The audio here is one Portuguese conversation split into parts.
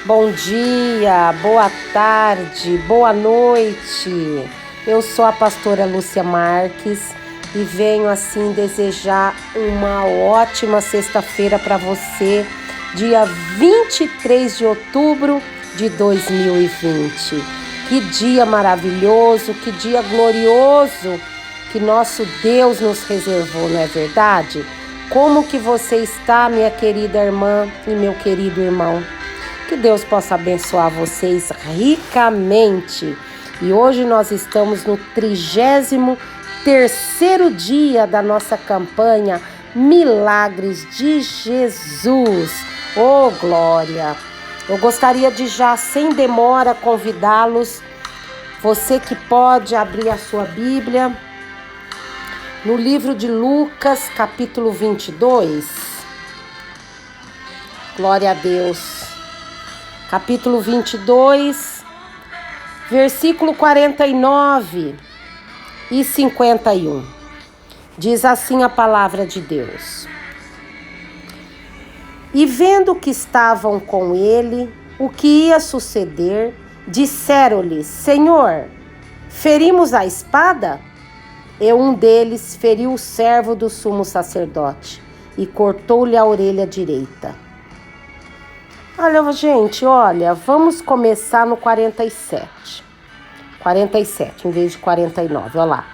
Bom dia, boa tarde, boa noite. Eu sou a pastora Lúcia Marques e venho assim desejar uma ótima sexta-feira para você, dia 23 de outubro de 2020. Que dia maravilhoso, que dia glorioso que nosso Deus nos reservou, não é verdade? Como que você está, minha querida irmã e meu querido irmão? Que Deus possa abençoar vocês ricamente. E hoje nós estamos no 33º dia da nossa campanha Milagres de Jesus. Oh, glória! Eu gostaria de já, sem demora, convidá-los, você que pode abrir a sua Bíblia, no livro de Lucas, capítulo 22. Glória a Deus. Capítulo 22, versículo 49 e 51. Diz assim a palavra de Deus. E vendo que estavam com ele, o que ia suceder, disseram-lhe: Senhor, ferimos a espada? E um deles feriu o servo do sumo sacerdote e cortou-lhe a orelha direita. Olha, gente, vamos começar no 47. 47 em vez de 49, olha lá.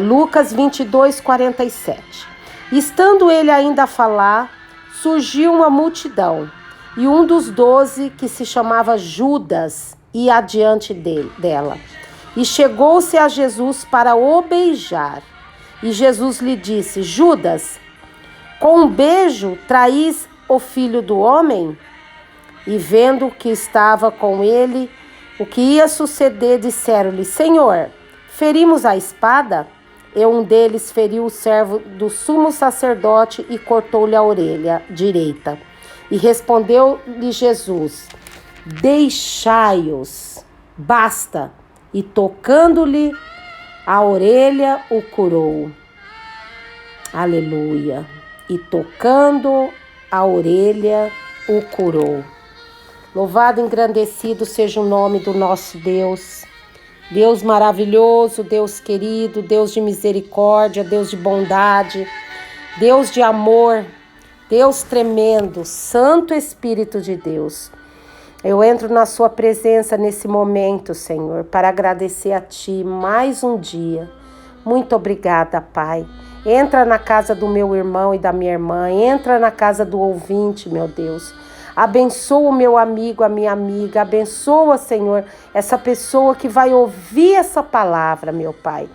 Lucas 22, 47. Estando ele ainda a falar, surgiu uma multidão, e um dos 12, que se chamava Judas, ia adiante dela. E chegou-se a Jesus para o beijar. E Jesus lhe disse: Judas, com um beijo traís o filho do homem? E vendo que estava com ele, o que ia suceder, disseram-lhe: Senhor, ferimos a espada? E um deles feriu o servo do sumo sacerdote e cortou-lhe a orelha direita. E respondeu-lhe Jesus: Deixai-os, basta. E tocando-lhe a orelha, o curou. Aleluia. E tocando a orelha, o curou. Louvado e engrandecido seja o nome do nosso Deus. Deus maravilhoso, Deus querido, Deus de misericórdia, Deus de bondade, Deus de amor, Deus tremendo, Santo Espírito de Deus. Eu entro na sua presença nesse momento, Senhor, para agradecer a Ti mais um dia. Muito obrigada, Pai. Entra na casa do meu irmão e da minha irmã, entra na casa do ouvinte, meu Deus. Abençoa o meu amigo, a minha amiga, abençoa, Senhor, essa pessoa que vai ouvir essa palavra, meu Pai,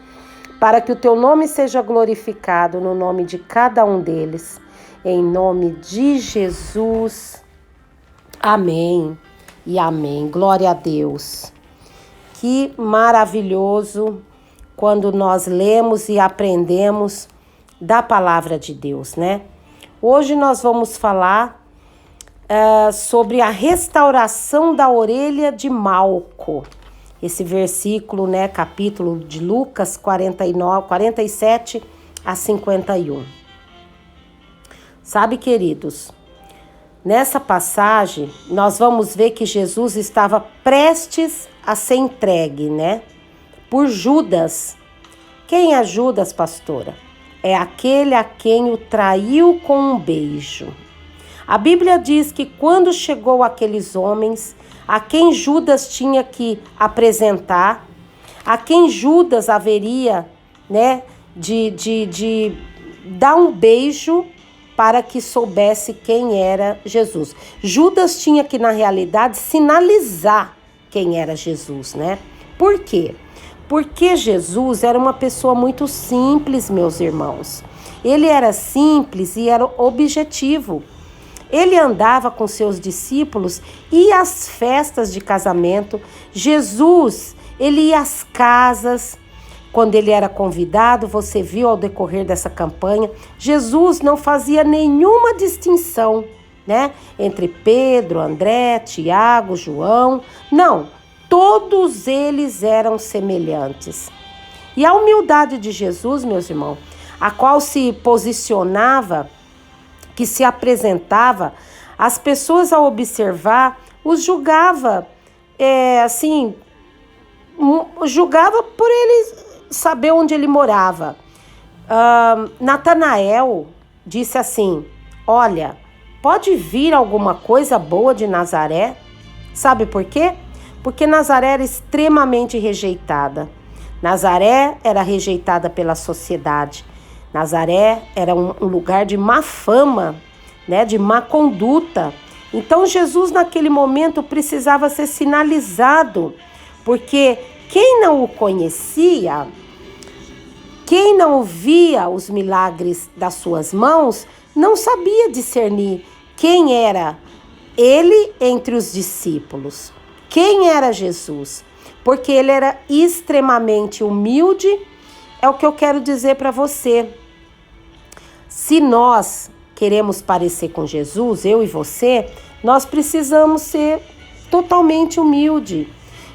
para que o Teu nome seja glorificado no nome de cada um deles, em nome de Jesus, amém e amém, glória a Deus. Que maravilhoso quando nós lemos e aprendemos da palavra de Deus, né? Hoje nós vamos falar sobre a restauração da orelha de Malco. Esse versículo, né, capítulo de Lucas 47 a 51. Sabe, queridos, nessa passagem nós vamos ver que Jesus estava prestes a ser entregue, né, por Judas. Quem é Judas, pastora? É aquele a quem o traiu com um beijo. A Bíblia diz que quando chegou aqueles homens, a quem Judas tinha que apresentar, a quem Judas haveria, né, de dar um beijo para que soubesse quem era Jesus. Judas tinha que, na realidade, sinalizar quem era Jesus, né? Por quê? Porque Jesus era uma pessoa muito simples, meus irmãos. Ele era simples e era objetivo. Ele andava com seus discípulos e às festas de casamento. Jesus, ele ia às casas. Quando ele era convidado, você viu ao decorrer dessa campanha, Jesus não fazia nenhuma distinção, né? Entre Pedro, André, Tiago, João. Não, todos eles eram semelhantes. E a humildade de Jesus, meus irmãos, a qual se posicionava, que se apresentava, as pessoas ao observar os julgava, assim, julgava por ele saber onde ele morava. Natanael disse assim: olha, pode vir alguma coisa boa de Nazaré? Sabe por quê? Porque Nazaré era extremamente rejeitada. Nazaré era rejeitada pela sociedade. Nazaré era um lugar de má fama, né, de má conduta. Então Jesus naquele momento precisava ser sinalizado, porque quem não o conhecia, quem não via os milagres das suas mãos, não sabia discernir quem era ele entre os discípulos. Quem era Jesus? Porque ele era extremamente humilde. É o que eu quero dizer para você. Se nós queremos parecer com Jesus, eu e você, nós precisamos ser totalmente humilde.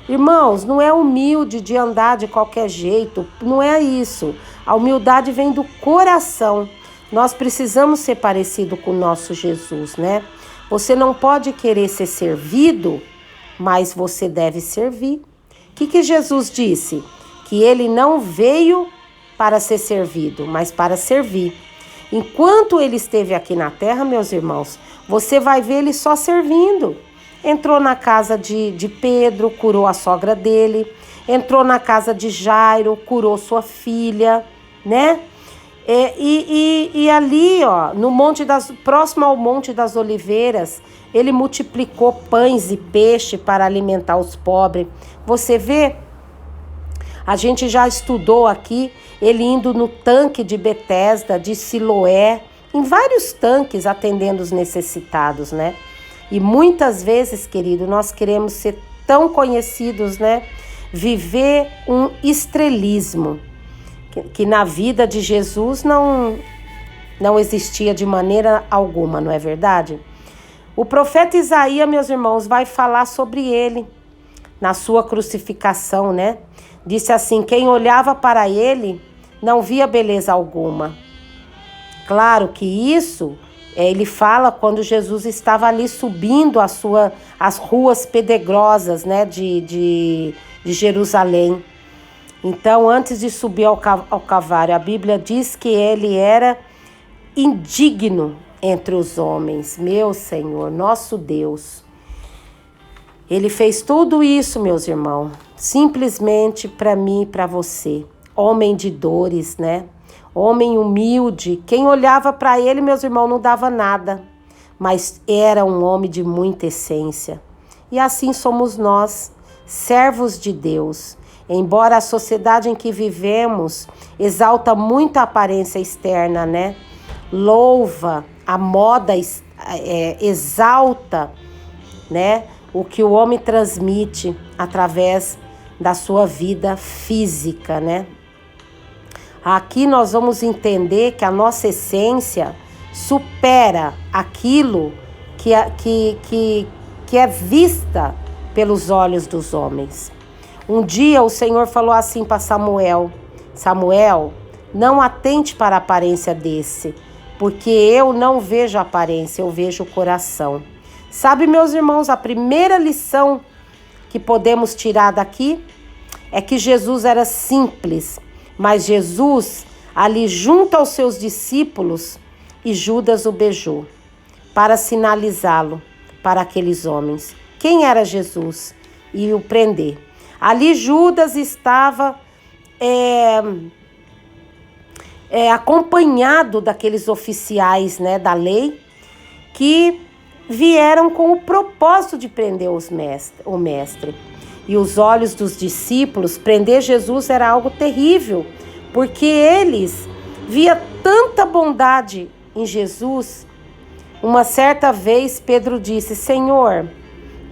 Irmãos, não é humilde de andar de qualquer jeito, não é isso. A humildade vem do coração. Nós precisamos ser parecido com o nosso Jesus, né? Você não pode querer ser servido, mas você deve servir. O que Jesus disse? Que ele não veio para ser servido, mas para servir. Enquanto ele esteve aqui na terra, meus irmãos, você vai ver ele só servindo. Entrou na casa de Pedro, curou a sogra dele. Entrou na casa de Jairo, curou sua filha, né? E ali, ó, próximo ao Monte das Oliveiras, ele multiplicou pães e peixe para alimentar os pobres. Você vê? A gente já estudou aqui ele indo no tanque de Betesda, de Siloé, em vários tanques atendendo os necessitados, né? E muitas vezes, querido, nós queremos ser tão conhecidos, né? Viver um estrelismo, que na vida de Jesus não existia de maneira alguma, não é verdade? O profeta Isaías, meus irmãos, vai falar sobre ele na sua crucificação, né? Disse assim: quem olhava para ele não via beleza alguma. Claro que isso ele fala quando Jesus estava ali subindo as ruas pedregosas, né, de Jerusalém. Então, antes de subir ao Calvário, a Bíblia diz que ele era indigno entre os homens. Meu Senhor, nosso Deus. Ele fez tudo isso, meus irmãos, simplesmente para mim e para você. Homem de dores, né? Homem humilde. Quem olhava para ele, meus irmãos, não dava nada. Mas era um homem de muita essência. E assim somos nós, servos de Deus. Embora a sociedade em que vivemos exalta muito a aparência externa, né? Louva, a moda exalta, né? O que o homem transmite através da sua vida física, né? Aqui nós vamos entender que a nossa essência supera aquilo que é vista pelos olhos dos homens. Um dia o Senhor falou assim para Samuel: Samuel, não atente para a aparência desse, porque eu não vejo a aparência, eu vejo o coração. Sabe, meus irmãos, a primeira lição que podemos tirar daqui é que Jesus era simples, mas Jesus, ali junto aos seus discípulos, e Judas o beijou, para sinalizá-lo para aqueles homens. Quem era Jesus? E o prender. Ali Judas estava acompanhado daqueles oficiais, né, da lei, que vieram com o propósito de prender o mestre. E os olhos dos discípulos, prender Jesus era algo terrível, porque eles via tanta bondade em Jesus. Uma certa vez Pedro disse: Senhor,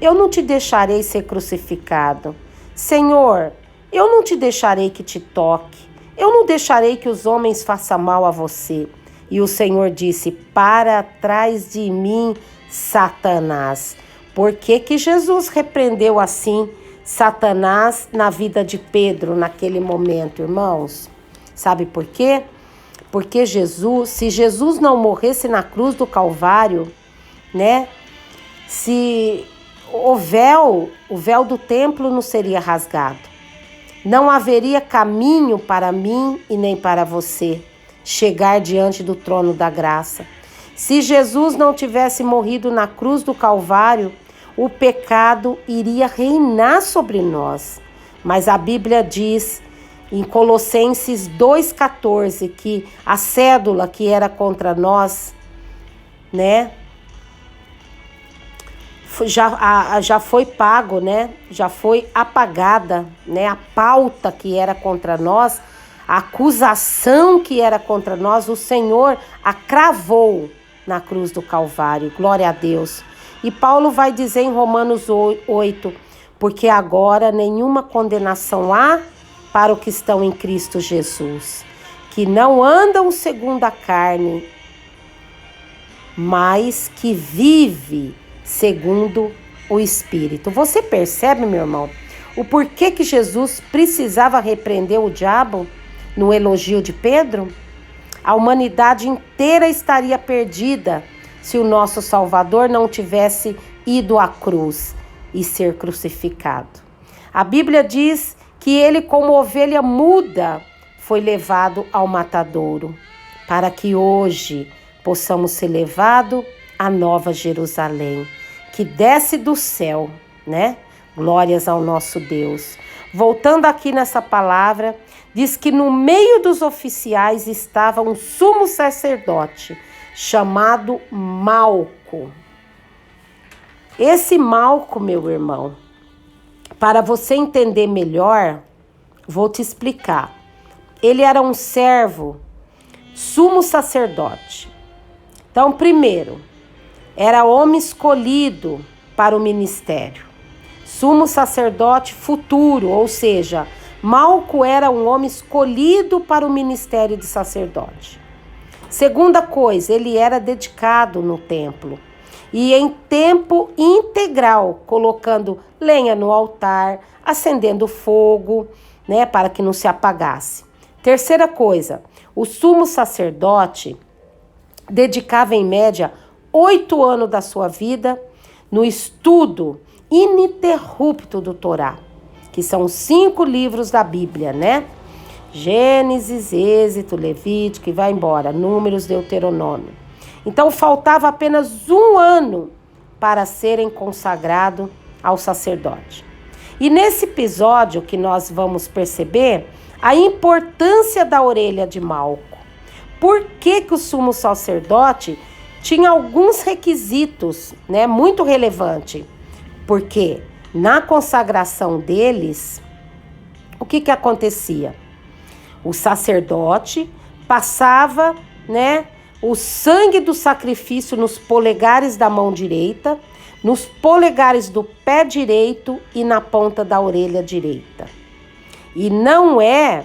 eu não te deixarei ser crucificado. Senhor, eu não te deixarei que te toque. Eu não deixarei que os homens façam mal a você. E o Senhor disse: para trás de mim, Satanás. Por que que Jesus repreendeu assim Satanás na vida de Pedro naquele momento, irmãos? Sabe por quê? Porque Jesus, se Jesus não morresse na cruz do Calvário, né? Se o véu do templo não seria rasgado. Não haveria caminho para mim e nem para você chegar diante do trono da graça. Se Jesus não tivesse morrido na cruz do Calvário, o pecado iria reinar sobre nós. Mas a Bíblia diz em Colossenses 2,14 que a cédula que era contra nós, né, já foi pago, né? Já foi apagada, né? A pauta que era contra nós, a acusação que era contra nós, o Senhor a cravou na cruz do Calvário. Glória a Deus. E Paulo vai dizer em Romanos 8, porque agora nenhuma condenação há para os que estão em Cristo Jesus, que não andam segundo a carne, mas que vive segundo o Espírito. Você percebe, meu irmão, o porquê que Jesus precisava repreender o diabo no elogio de Pedro? A humanidade inteira estaria perdida se o nosso Salvador não tivesse ido à cruz e ser crucificado. A Bíblia diz que ele, como ovelha muda, foi levado ao matadouro, para que hoje possamos ser levados à Nova Jerusalém, que desce do céu, né? Glórias ao nosso Deus. Voltando aqui nessa palavra, diz que no meio dos oficiais estava um sumo sacerdote, chamado Malco. Esse Malco, meu irmão, para você entender melhor, vou te explicar. Ele era um servo, sumo sacerdote. Então, primeiro, era homem escolhido para o ministério. Sumo sacerdote futuro, ou seja, Malco era um homem escolhido para o ministério de sacerdote. Segunda coisa, ele era dedicado no templo e em tempo integral, colocando lenha no altar, acendendo fogo, né, para que não se apagasse. Terceira coisa, o sumo sacerdote dedicava em média 8 anos da sua vida no estudo ininterrupto do Torá, que são 5 livros da Bíblia, né? Gênesis, Êxodo, Levítico, e vai embora, Números, Deuteronômio. Então faltava apenas 1 ano para serem consagrados ao sacerdote. E nesse episódio que nós vamos perceber a importância da orelha de Malco. Por que que o sumo sacerdote tinha alguns requisitos, né, muito relevantes? Porque na consagração deles, o que que acontecia? O sacerdote passava, né, o sangue do sacrifício nos polegares da mão direita, nos polegares do pé direito e na ponta da orelha direita. E não é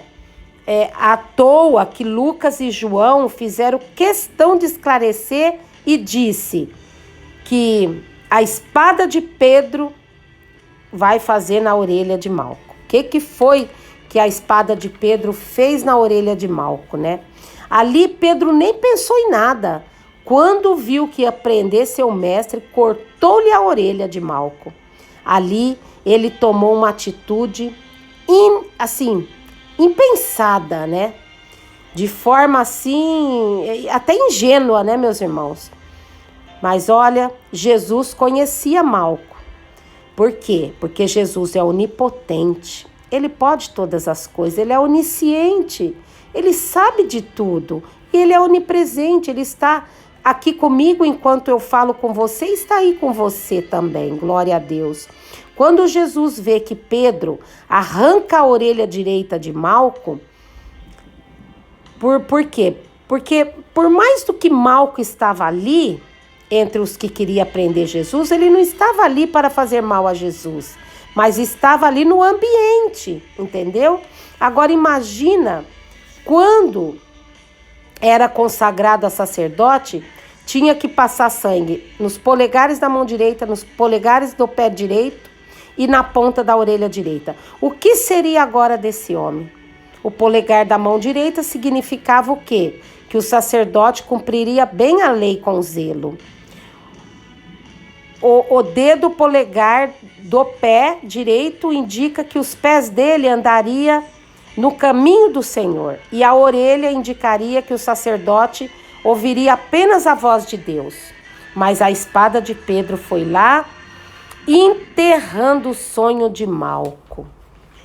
à toa que Lucas e João fizeram questão de esclarecer e disse que a espada de Pedro vai fazer na orelha de Malco. O que foi que a espada de Pedro fez na orelha de Malco, né? Ali Pedro nem pensou em nada. Quando viu que ia prender seu mestre, cortou-lhe a orelha de Malco. Ali ele tomou uma atitude impensada, né? De forma assim, até ingênua, né, meus irmãos? Mas olha, Jesus conhecia Malco. Por quê? Porque Jesus é onipotente. Ele pode todas as coisas, ele é onisciente. Ele sabe de tudo. E ele é onipresente, ele está aqui comigo enquanto eu falo com você, está aí com você também. Glória a Deus. Quando Jesus vê que Pedro arranca a orelha direita de Malco, por quê? Porque por mais do que Malco estava ali, entre os que queria prender Jesus, ele não estava ali para fazer mal a Jesus, mas estava ali no ambiente, entendeu? Agora imagina, quando era consagrado a sacerdote, tinha que passar sangue nos polegares da mão direita, nos polegares do pé direito e na ponta da orelha direita. O que seria agora desse homem? O polegar da mão direita significava o quê? Que o sacerdote cumpriria bem a lei com zelo. o dedo polegar do pé direito indica que os pés dele andariam no caminho do Senhor, e a orelha indicaria que o sacerdote ouviria apenas a voz de Deus. Mas a espada de Pedro foi lá, enterrando o sonho de Malco,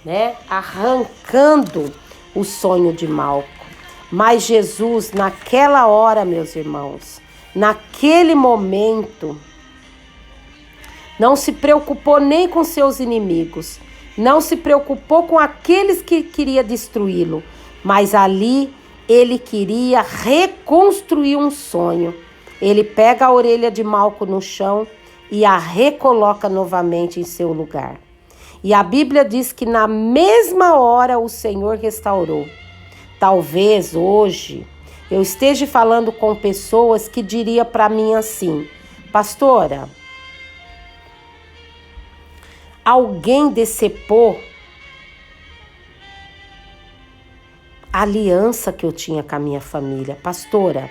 né? Arrancando o sonho de Malco. Mas Jesus, naquela hora, meus irmãos, naquele momento, não se preocupou nem com seus inimigos, não se preocupou com aqueles que queriam destruí-lo, mas ali ele queria reconstruir um sonho. Ele pega a orelha de Malco no chão e a recoloca novamente em seu lugar. E a Bíblia diz que na mesma hora o Senhor restaurou. Talvez hoje eu esteja falando com pessoas que diriam para mim assim: pastora, alguém decepou a aliança que eu tinha com a minha família. Pastora,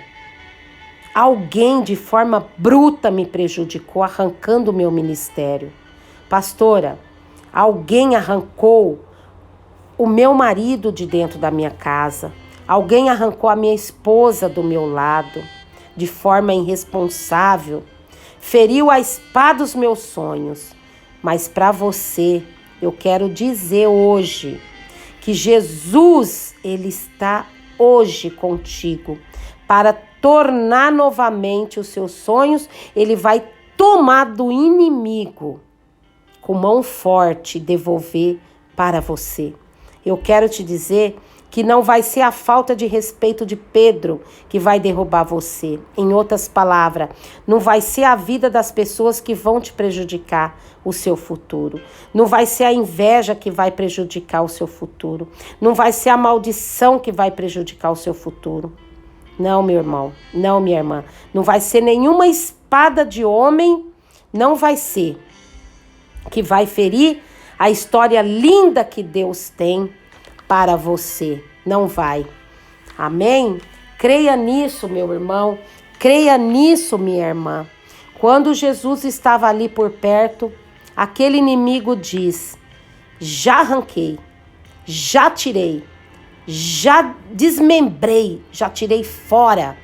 alguém de forma bruta me prejudicou, arrancando o meu ministério. Pastora, alguém arrancou o meu marido de dentro da minha casa. Alguém arrancou a minha esposa do meu lado, de forma irresponsável. Feriu a espada os meus sonhos. Mas para você, eu quero dizer hoje que Jesus, ele está hoje contigo para tornar novamente os seus sonhos. Ele vai tomar do inimigo com mão forte e devolver para você. Eu quero te dizer que não vai ser a falta de respeito de Pedro que vai derrubar você. Em outras palavras, não vai ser a vida das pessoas que vão te prejudicar o seu futuro. Não vai ser a inveja que vai prejudicar o seu futuro. Não vai ser a maldição que vai prejudicar o seu futuro. Não, meu irmão, não, minha irmã. Não vai ser nenhuma espada de homem, não vai ser, que vai ferir a história linda que Deus tem para você. Não vai. Amém? Creia nisso, meu irmão. Creia nisso, minha irmã. Quando Jesus estava ali por perto, aquele inimigo diz: já arranquei, já tirei, já desmembrei, já tirei fora.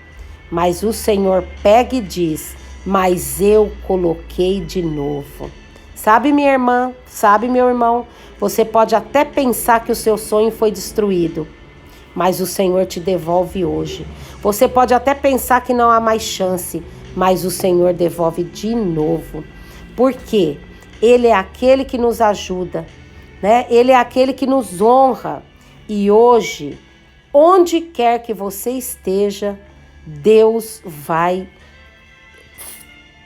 Mas o Senhor pega e diz: mas eu coloquei de novo. Sabe, minha irmã? Sabe, meu irmão? Você pode até pensar que o seu sonho foi destruído, mas o Senhor te devolve hoje. Você pode até pensar que não há mais chance, mas o Senhor devolve de novo. Por quê? Ele é aquele que nos ajuda, né? Ele é aquele que nos honra. E hoje, onde quer que você esteja, Deus vai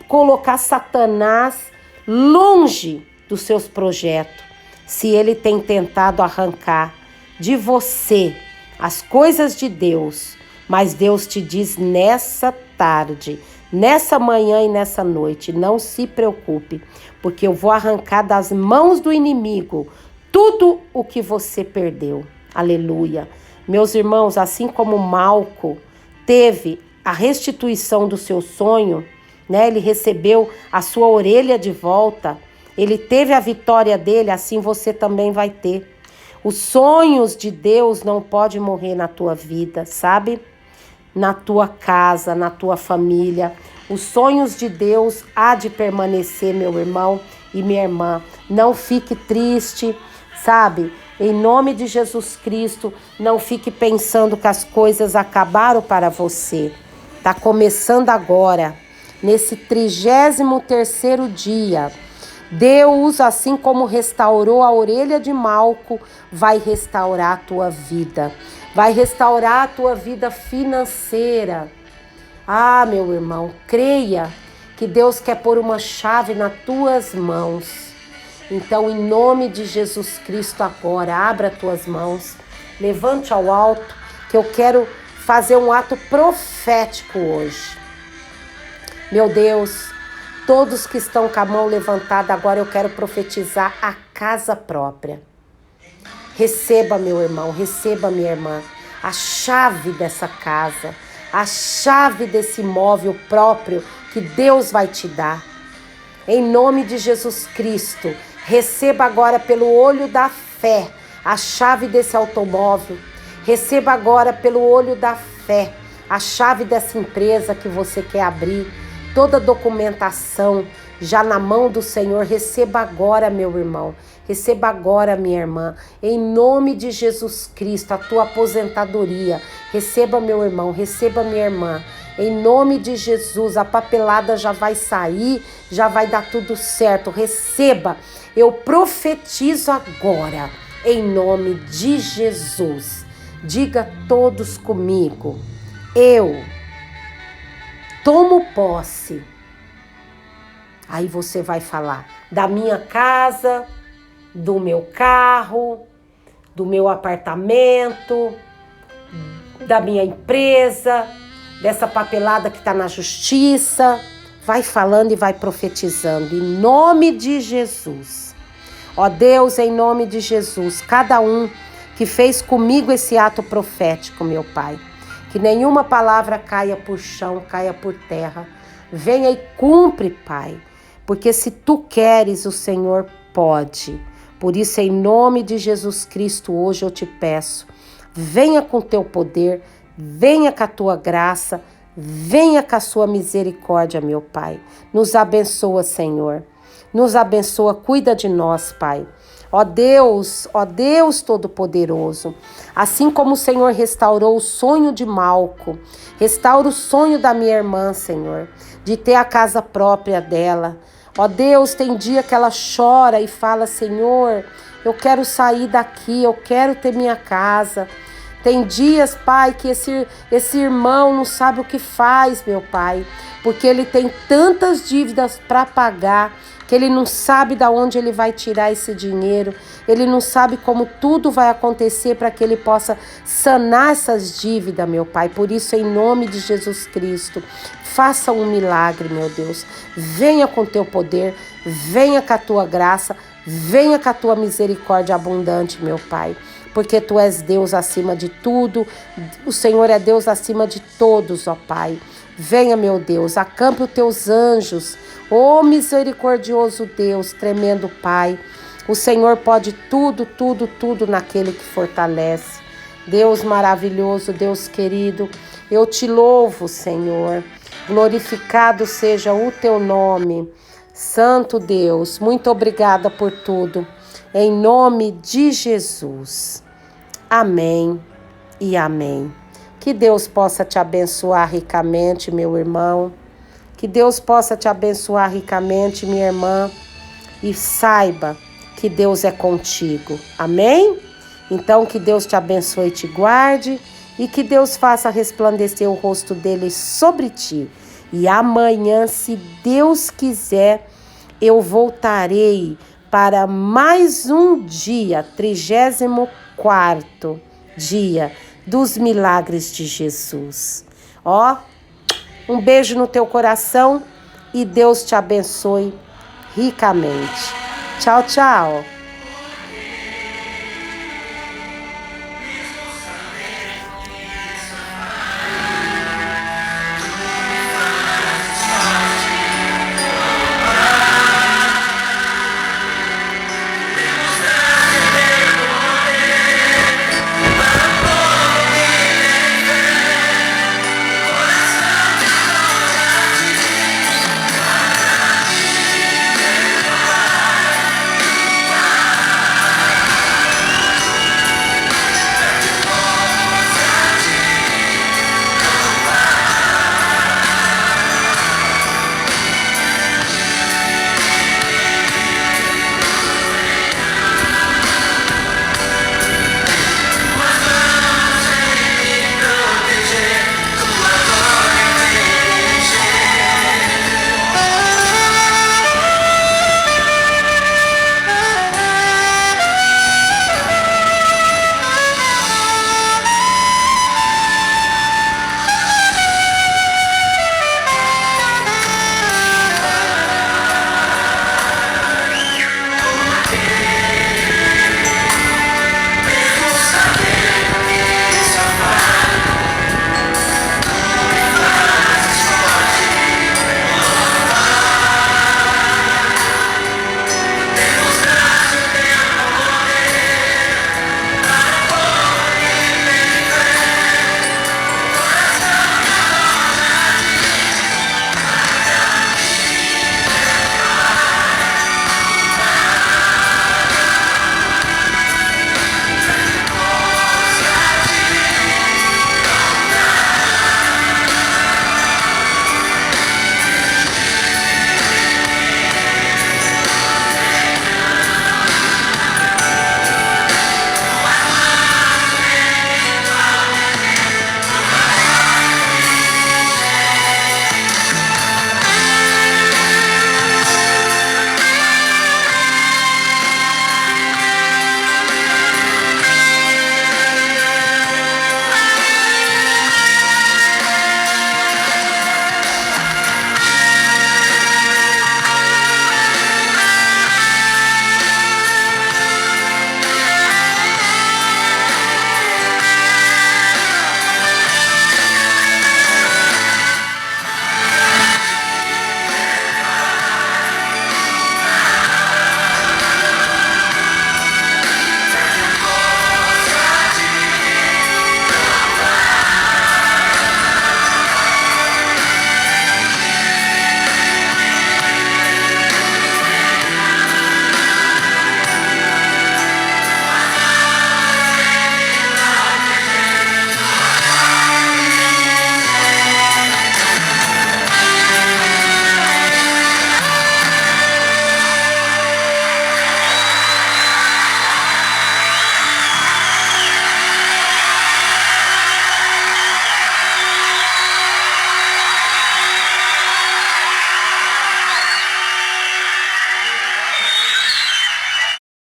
colocar Satanás longe dos seus projetos. Se ele tem tentado arrancar de você as coisas de Deus, mas Deus te diz nessa tarde, nessa manhã e nessa noite: não se preocupe, porque eu vou arrancar das mãos do inimigo tudo o que você perdeu. Aleluia. Meus irmãos, assim como Malco teve a restituição do seu sonho, né? Ele recebeu a sua orelha de volta, ele teve a vitória dele, assim você também vai ter. Os sonhos de Deus não podem morrer na tua vida, sabe? Na tua casa, na tua família. Os sonhos de Deus há de permanecer, meu irmão e minha irmã. Não fique triste, sabe? Em nome de Jesus Cristo, não fique pensando que as coisas acabaram para você. Tá começando agora, nesse 33º dia. Deus, assim como restaurou a orelha de Malco, vai restaurar a tua vida. Vai restaurar a tua vida financeira. Ah, meu irmão, creia que Deus quer pôr uma chave nas tuas mãos. Então, em nome de Jesus Cristo, agora, abra as tuas mãos, levante ao alto, que eu quero fazer um ato profético hoje. Meu Deus, todos que estão com a mão levantada, agora eu quero profetizar a casa própria. Receba, meu irmão, receba, minha irmã, a chave dessa casa, a chave desse imóvel próprio que Deus vai te dar. Em nome de Jesus Cristo, receba agora pelo olho da fé a chave desse automóvel. Receba agora pelo olho da fé a chave dessa empresa que você quer abrir. Toda a documentação já na mão do Senhor. Receba agora, meu irmão. Receba agora, minha irmã. Em nome de Jesus Cristo, a tua aposentadoria. Receba, meu irmão. Receba, minha irmã. Em nome de Jesus, a papelada já vai sair, já vai dar tudo certo. Receba. Eu profetizo agora, em nome de Jesus. Diga todos comigo. Eu tomo posse. Aí você vai falar da minha casa, do meu carro, do meu apartamento, da minha empresa, dessa papelada que está na justiça. Vai falando e vai profetizando, em nome de Jesus. Ó Deus, em nome de Jesus, cada um que fez comigo esse ato profético, meu Pai, que nenhuma palavra caia por chão, caia por terra. Venha e cumpre, Pai, porque se tu queres, o Senhor pode. Por isso, em nome de Jesus Cristo, hoje eu te peço, venha com teu poder, venha com a tua graça, venha com a sua misericórdia, meu Pai. Nos abençoa, Senhor. Nos abençoa, cuida de nós, Pai. Ó Deus Todo-Poderoso, assim como o Senhor restaurou o sonho de Malco, restaura o sonho da minha irmã, Senhor, de ter a casa própria dela. Ó Deus, tem dia que ela chora e fala, Senhor, eu quero sair daqui, eu quero ter minha casa. Tem dias, Pai, que esse irmão não sabe o que faz, meu Pai, porque ele tem tantas dívidas para pagar, que ele não sabe de onde ele vai tirar esse dinheiro, ele não sabe como tudo vai acontecer para que ele possa sanar essas dívidas, meu Pai. Por isso, em nome de Jesus Cristo, faça um milagre, meu Deus. Venha com teu poder, venha com a tua graça, venha com a tua misericórdia abundante, meu Pai. Porque tu és Deus acima de tudo, o Senhor é Deus acima de todos, ó Pai. Venha, meu Deus, acampe os teus anjos, ó misericordioso Deus, tremendo Pai. O Senhor pode tudo, tudo, tudo naquele que fortalece. Deus maravilhoso, Deus querido, eu te louvo, Senhor. Glorificado seja o teu nome. Santo Deus, muito obrigada por tudo. Em nome de Jesus. Amém e amém. Que Deus possa te abençoar ricamente, meu irmão. Que Deus possa te abençoar ricamente, minha irmã. E saiba que Deus é contigo. Amém? Então, que Deus te abençoe e te guarde. E que Deus faça resplandecer o rosto dele sobre ti. E amanhã, se Deus quiser, eu voltarei para mais um dia, 34º dia dos milagres de Jesus. Ó, um beijo no teu coração e Deus te abençoe ricamente. Tchau, tchau.